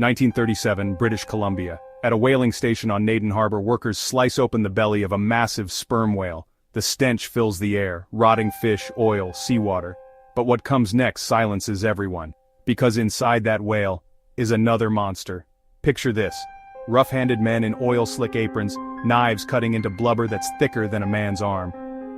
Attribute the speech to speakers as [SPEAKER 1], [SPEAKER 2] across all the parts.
[SPEAKER 1] 1937, British Columbia. At a whaling station on Naden Harbor, workers slice open the belly of a massive sperm whale. The stench fills the air, rotting fish, oil, seawater. But what comes next silences everyone. Because inside that whale is another monster. Picture this. Rough-handed men in oil-slick aprons, knives cutting into blubber that's thicker than a man's arm.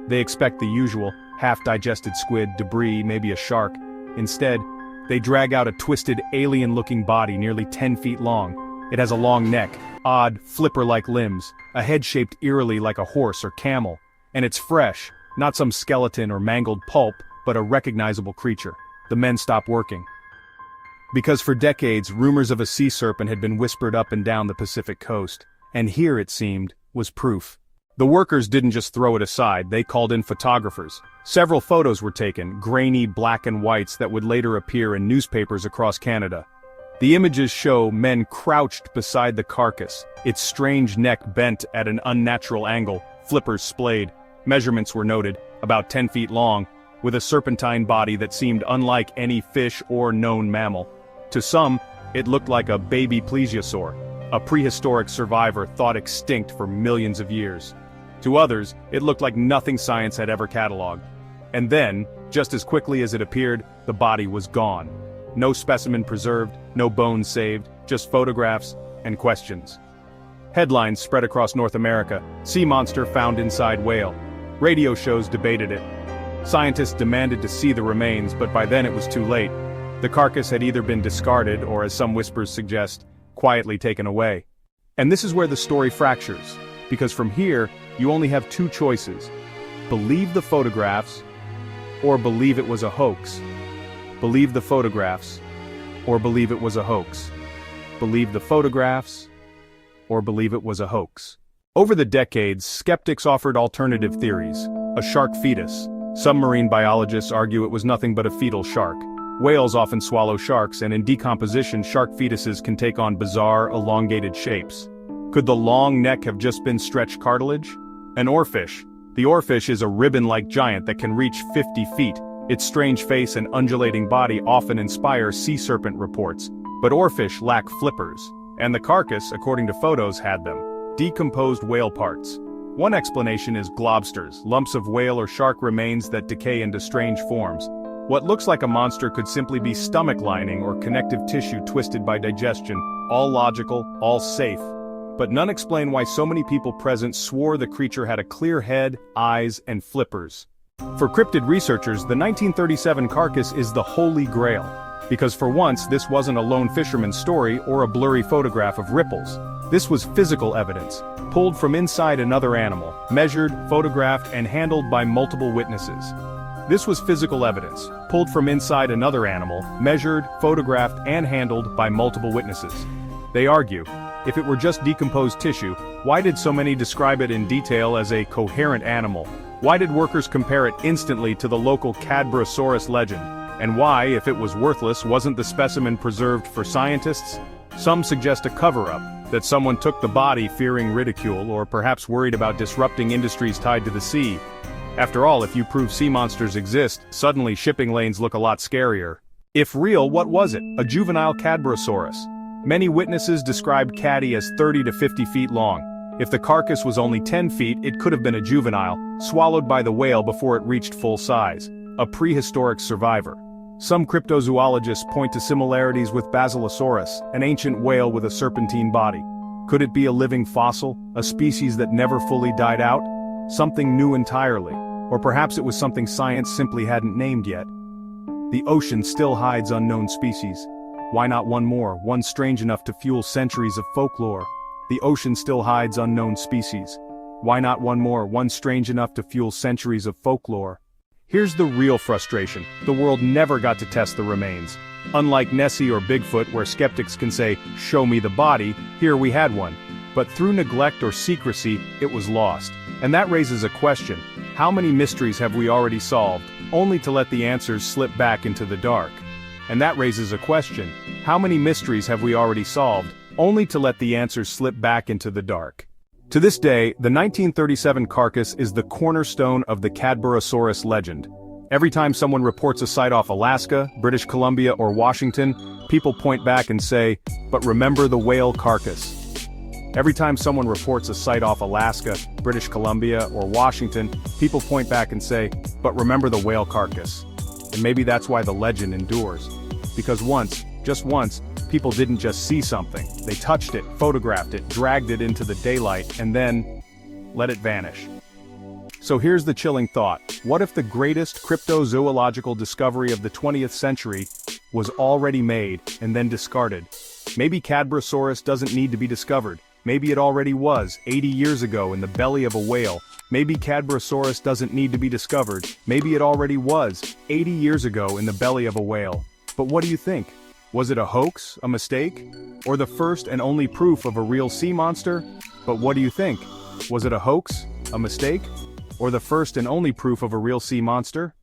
[SPEAKER 1] They expect the usual, half-digested squid, debris, maybe a shark. Instead, they drag out a twisted, alien-looking body nearly 10 feet long. It has a long neck, odd, flipper-like limbs, a head shaped eerily like a horse or camel. And it's fresh, not some skeleton or mangled pulp, but a recognizable creature. The men stop working. Because for decades, rumors of a sea serpent had been whispered up and down the Pacific coast. And here, it seemed, was proof. The workers didn't just throw it aside, they called in photographers. Several photos were taken, grainy black and whites that would later appear in newspapers across Canada. The images show men crouched beside the carcass, its strange neck bent at an unnatural angle, flippers splayed. Measurements were noted, about 10 feet long, with a serpentine body that seemed unlike any fish or known mammal. To some, it looked like a baby plesiosaur, a prehistoric survivor thought extinct for millions of years. To others, it looked like nothing science had ever cataloged. And then, just as quickly as it appeared, the body was gone. No specimen preserved, no bones saved, just photographs and questions. Headlines spread across North America: sea monster found inside whale. Radio shows debated it. Scientists demanded to see the remains, but by then it was too late. The carcass had either been discarded or, as some whispers suggest, quietly taken away. And this is where the story fractures, because from here, you only have two choices. Believe the photographs, or believe it was a hoax. Believe the photographs, or believe it was a hoax. Believe the photographs, or believe it was a hoax. Over the decades, skeptics offered alternative theories. A shark fetus. Some marine biologists argue it was nothing but a fetal shark. Whales often swallow sharks, and in decomposition, shark fetuses can take on bizarre, elongated shapes. Could the long neck have just been stretched cartilage? An oarfish. The oarfish is a ribbon-like giant that can reach 50 feet. Its strange face and undulating body often inspire sea serpent reports. But oarfish lack flippers. And the carcass, according to photos, had them. Decomposed whale parts. One explanation is globsters, lumps of whale or shark remains that decay into strange forms. What looks like a monster could simply be stomach lining or connective tissue twisted by digestion, all logical, all safe. But none explain why so many people present swore the creature had a clear head, eyes, and flippers. For cryptid researchers, the 1937 carcass is the holy grail. Because for once, this wasn't a lone fisherman's story or a blurry photograph of ripples. This was physical evidence, pulled from inside another animal, measured, photographed, and handled by multiple witnesses. This was physical evidence, pulled from inside another animal, measured, photographed, and handled by multiple witnesses. They argue, if it were just decomposed tissue, why did so many describe it in detail as a coherent animal? Why did workers compare it instantly to the local Cadborosaurus legend? And why, if it was worthless, wasn't the specimen preserved for scientists? Some suggest a cover-up, that someone took the body fearing ridicule or perhaps worried about disrupting industries tied to the sea. After all, if you prove sea monsters exist, suddenly shipping lanes look a lot scarier. If real, what was it? A juvenile Cadborosaurus. Many witnesses described Caddy as 30 to 50 feet long. If the carcass was only 10 feet, it could have been a juvenile, swallowed by the whale before it reached full size. A prehistoric survivor. Some cryptozoologists point to similarities with Basilosaurus, an ancient whale with a serpentine body. Could it be a living fossil, a species that never fully died out? Something new entirely. Or perhaps it was something science simply hadn't named yet. The ocean still hides unknown species. Why not one more, one strange enough to fuel centuries of folklore? The ocean still hides unknown species. Why not one more, one strange enough to fuel centuries of folklore? Here's the real frustration. The world never got to test the remains. Unlike Nessie or Bigfoot, where skeptics can say, "Show me the body," here we had one. But through neglect or secrecy, it was lost. And that raises a question. How many mysteries have we already solved, only to let the answers slip back into the dark? And that raises a question. How many mysteries have we already solved, only to let the answers slip back into the dark? To this day, the 1937 carcass is the cornerstone of the Cadborosaurus legend. Every time someone reports a sight off Alaska, British Columbia, or Washington, people point back and say, "But remember the whale carcass." Every time someone reports a sight off Alaska, British Columbia, or Washington, people point back and say, "But remember the whale carcass." And maybe that's why the legend endures. Because once, just once, people didn't just see something. They touched it, photographed it, dragged it into the daylight, and then let it vanish. So here's the chilling thought. What if the greatest cryptozoological discovery of the 20th century was already made and then discarded? Maybe Cadborosaurus doesn't need to be discovered. Maybe it already was, 80 years ago in the belly of a whale. Maybe Cadborosaurus doesn't need to be discovered. Maybe it already was, 80 years ago in the belly of a whale. But what do you think? Was it a hoax, a mistake? Or the first and only proof of a real sea monster? But what do you think? Was it a hoax, a mistake? Or the first and only proof of a real sea monster?